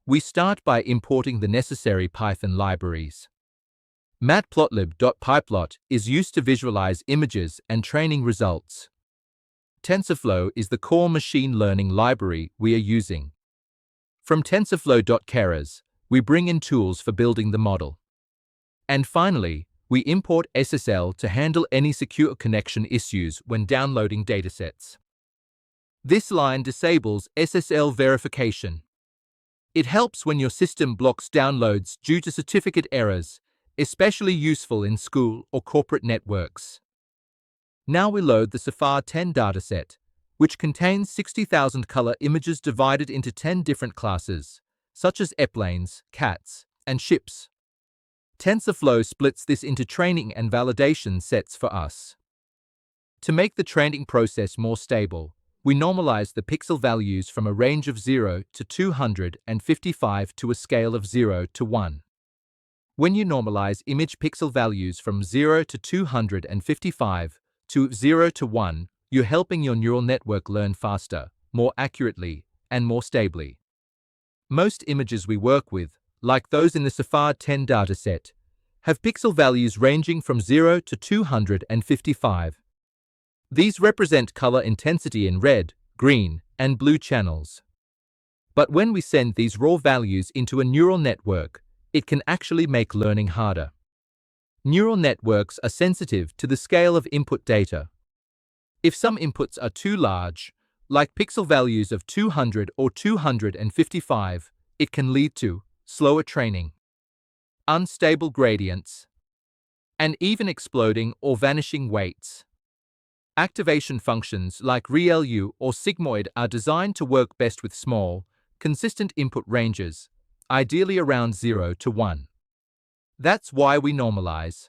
We start by importing the necessary Python libraries. Matplotlib.pyplot is used to visualize images and training results. TensorFlow is the core machine learning library we are using. From TensorFlow.Keras, we bring in tools for building the model. And finally, we import SSL to handle any secure connection issues when downloading datasets. This line disables SSL verification. It helps when your system blocks downloads due to certificate errors, especially useful in school or corporate networks. Now we load the CIFAR-10 dataset, which contains 60,000 color images divided into 10 different classes, such as airplanes, cats, and ships. TensorFlow splits this into training and validation sets for us. To make the training process more stable, we normalize the pixel values from a range of 0 to 255 to a scale of 0 to 1. When you normalize image pixel values from 0 to 255 to 0 to 1, you're helping your neural network learn faster, more accurately, and more stably. Most images we work with, like those in the CIFAR-10 dataset, have pixel values ranging from 0 to 255. These represent color intensity in red, green, and blue channels. But when we send these raw values into a neural network, it can actually make learning harder. Neural networks are sensitive to the scale of input data. If some inputs are too large, like pixel values of 200 or 255, it can lead to slower training, unstable gradients, and even exploding or vanishing weights. Activation functions like ReLU or sigmoid are designed to work best with small, consistent input ranges, ideally around 0 to 1. That's why we normalize.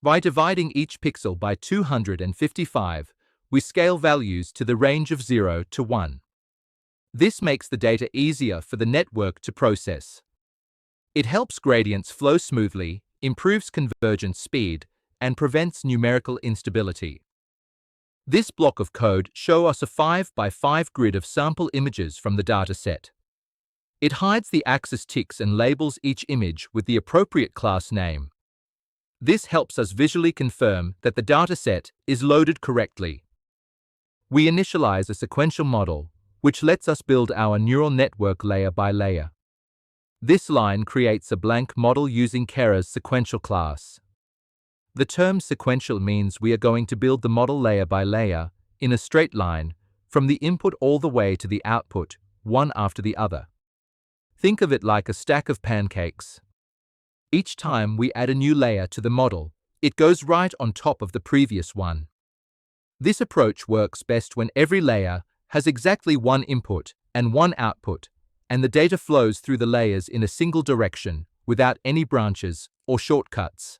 By dividing each pixel by 255, we scale values to the range of 0 to 1. This makes the data easier for the network to process. It helps gradients flow smoothly, improves convergence speed, and prevents numerical instability. This block of code shows us a 5 by 5 grid of sample images from the dataset. It hides the axis ticks and labels each image with the appropriate class name. This helps us visually confirm that the dataset is loaded correctly. We initialize a sequential model, which lets us build our neural network layer by layer. This line creates a blank model using Keras' sequential class. The term sequential means we are going to build the model layer by layer, in a straight line, from the input all the way to the output, one after the other. Think of it like a stack of pancakes. Each time we add a new layer to the model, it goes right on top of the previous one. This approach works best when every layer has exactly one input and one output, and the data flows through the layers in a single direction, without any branches or shortcuts.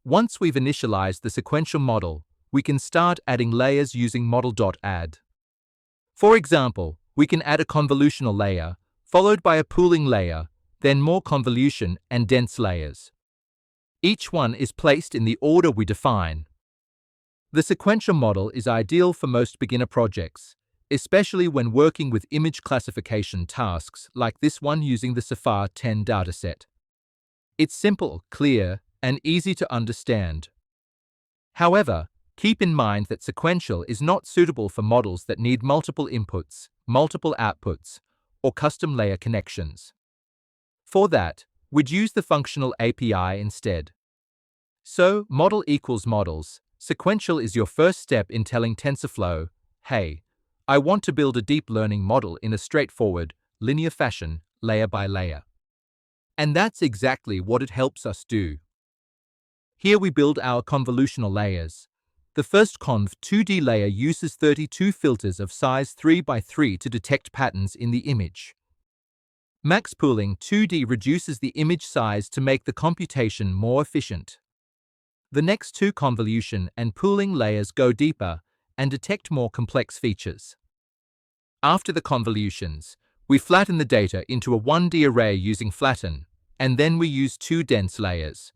Once we've initialized the sequential model, we can start adding layers using model.add. For example, we can add a convolutional layer, followed by a pooling layer, then more convolution and dense layers. Each one is placed in the order we define. The sequential model is ideal for most beginner projects, especially when working with image classification tasks like this one using the CIFAR-10 dataset. It's simple, clear, and easy to understand. However, keep in mind that sequential is not suitable for models that need multiple inputs, multiple outputs, or custom layer connections. For that, we'd use the functional API instead. So, model equals models. Sequential is your first step in telling TensorFlow, hey, I want to build a deep learning model in a straightforward, linear fashion, layer by layer. And that's exactly what it helps us do. Here we build our convolutional layers. The first conv 2D layer uses 32 filters of size 3 by 3 to detect patterns in the image. Max pooling 2D reduces the image size to make the computation more efficient. The next two convolution and pooling layers go deeper and detect more complex features. After the convolutions, we flatten the data into a 1D array using flatten, and then we use two dense layers.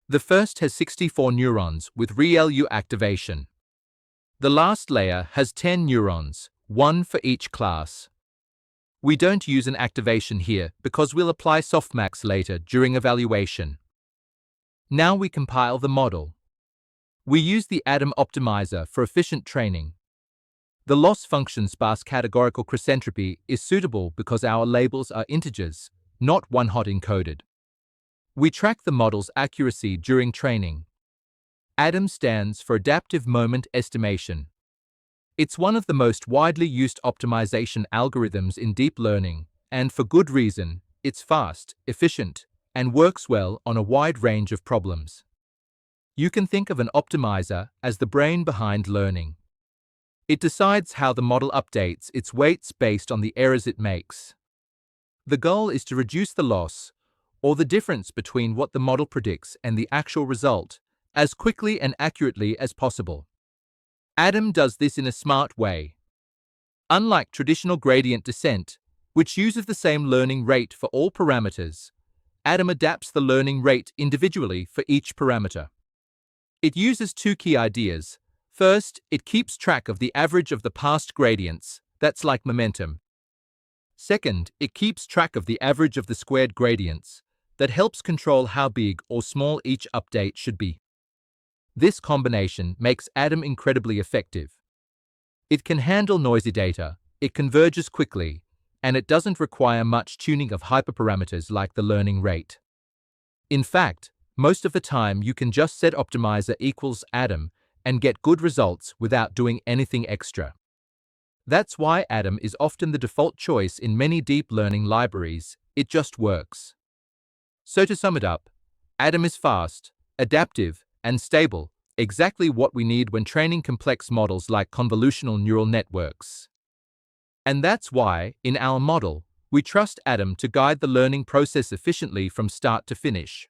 The first has 64 neurons with ReLU activation. The last layer has 10 neurons, one for each class. We don't use an activation here because we'll apply softmax later during evaluation. Now we compile the model. We use the ADAM optimizer for efficient training. The loss function sparse categorical crescentropy is suitable because our labels are integers, not one-hot encoded. We track the model's accuracy during training. ADAM stands for Adaptive Moment Estimation. It's one of the most widely used optimization algorithms in deep learning, and for good reason. It's fast, efficient, and works well on a wide range of problems. You can think of an optimizer as the brain behind learning. It decides how the model updates its weights based on the errors it makes. The goal is to reduce the loss, or the difference between what the model predicts and the actual result, as quickly and accurately as possible. ADAM does this in a smart way. Unlike traditional gradient descent, which uses the same learning rate for all parameters, ADAM adapts the learning rate individually for each parameter. It uses two key ideas. First, it keeps track of the average of the past gradients, that's like momentum. Second, it keeps track of the average of the squared gradients, that helps control how big or small each update should be. This combination makes ADAM incredibly effective. It can handle noisy data, it converges quickly, and it doesn't require much tuning of hyperparameters like the learning rate. In fact, most of the time you can just set optimizer equals ADAM and get good results without doing anything extra. That's why ADAM is often the default choice in many deep learning libraries. It just works. So to sum it up, ADAM is fast, adaptive, and stable, exactly what we need when training complex models like convolutional neural networks. And that's why, in our model, we trust ADAM to guide the learning process efficiently from start to finish.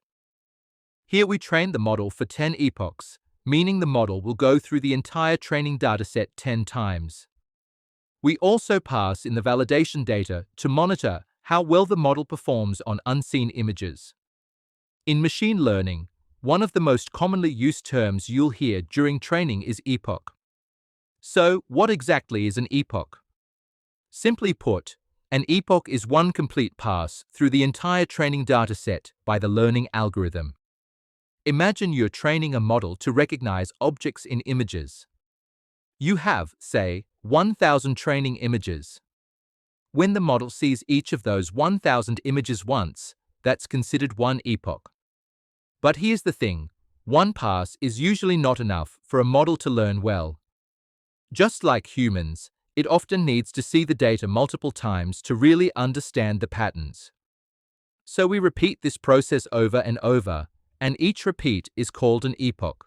Here we train the model for 10 epochs, meaning the model will go through the entire training dataset 10 times. We also pass in the validation data to monitor how well the model performs on unseen images. In machine learning, one of the most commonly used terms you'll hear during training is epoch. So, what exactly is an epoch? Simply put, an epoch is one complete pass through the entire training dataset by the learning algorithm. Imagine you're training a model to recognize objects in images. You have, say, 1,000 training images. When the model sees each of those 1,000 images once, that's considered one epoch. But here's the thing, one pass is usually not enough for a model to learn well. Just like humans, it often needs to see the data multiple times to really understand the patterns. So we repeat this process over and over, and each repeat is called an epoch.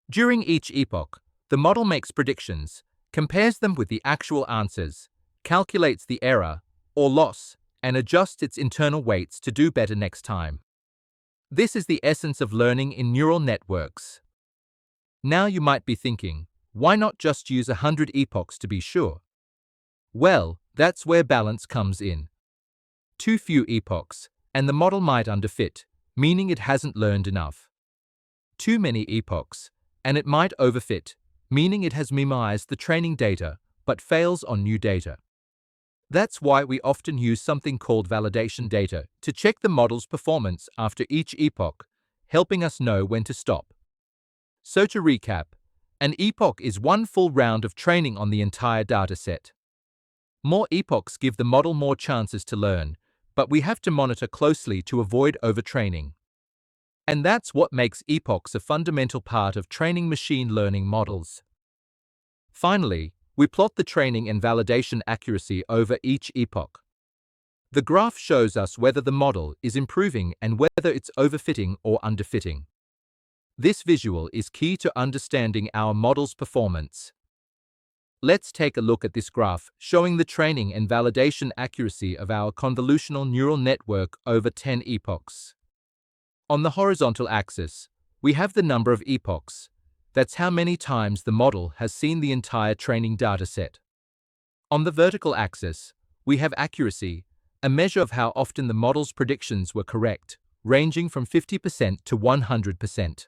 During each epoch, the model makes predictions, compares them with the actual answers, calculates the error or loss, and adjusts its internal weights to do better next time. This is the essence of learning in neural networks. Now you might be thinking, why not just use 100 epochs to be sure? Well, that's where balance comes in. Too few epochs, and the model might underfit, meaning it hasn't learned enough. Too many epochs, and it might overfit, meaning it has memorized the training data, but fails on new data. That's why we often use something called validation data to check the model's performance after each epoch, helping us know when to stop. So to recap, an epoch is one full round of training on the entire dataset. More epochs give the model more chances to learn, but we have to monitor closely to avoid overtraining. And that's what makes epochs a fundamental part of training machine learning models. Finally, we plot the training and validation accuracy over each epoch. The graph shows us whether the model is improving and whether it's overfitting or underfitting. This visual is key to understanding our model's performance. Let's take a look at this graph showing the training and validation accuracy of our convolutional neural network over 10 epochs. On the horizontal axis, we have the number of epochs. That's how many times the model has seen the entire training dataset. On the vertical axis, we have accuracy, a measure of how often the model's predictions were correct, ranging from 50% to 100%.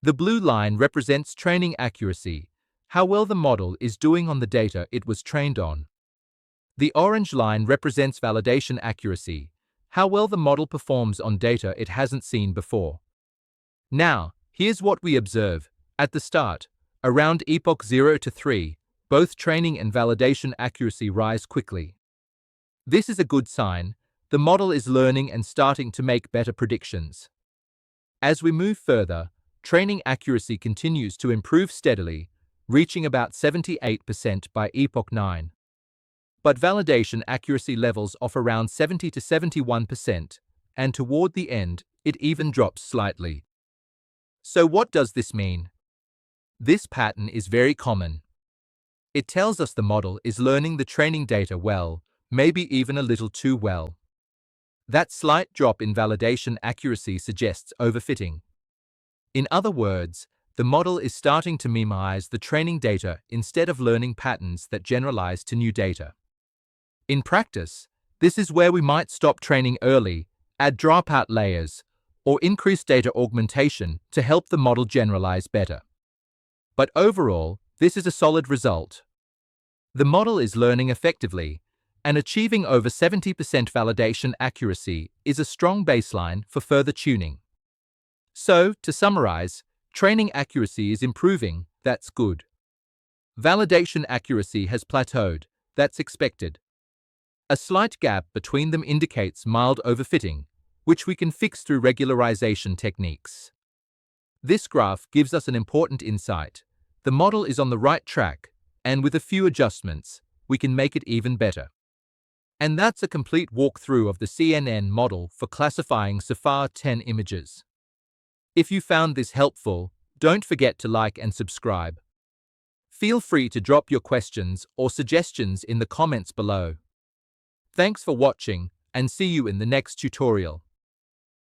The blue line represents training accuracy, how well the model is doing on the data it was trained on. The orange line represents validation accuracy, how well the model performs on data it hasn't seen before. Now, here's what we observe. At the start, around epoch 0 to 3, both training and validation accuracy rise quickly. This is a good sign. The model is learning and starting to make better predictions. As we move further, training accuracy continues to improve steadily, reaching about 78% by epoch 9. But validation accuracy levels off around 70 to 71%, and toward the end, it even drops slightly. So what does this mean? This pattern is very common. It tells us the model is learning the training data well, maybe even a little too well. That slight drop in validation accuracy suggests overfitting. In other words, the model is starting to memorize the training data instead of learning patterns that generalize to new data. In practice, this is where we might stop training early, add dropout layers, or increase data augmentation to help the model generalize better. But overall, this is a solid result. The model is learning effectively, and achieving over 70% validation accuracy is a strong baseline for further tuning. So, to summarize, training accuracy is improving, that's good. Validation accuracy has plateaued, that's expected. A slight gap between them indicates mild overfitting, which we can fix through regularization techniques. This graph gives us an important insight. The model is on the right track, and with a few adjustments, we can make it even better. And that's a complete walkthrough of the CNN model for classifying CIFAR-10 images. If you found this helpful, don't forget to like and subscribe. Feel free to drop your questions or suggestions in the comments below. Thanks for watching, and see you in the next tutorial.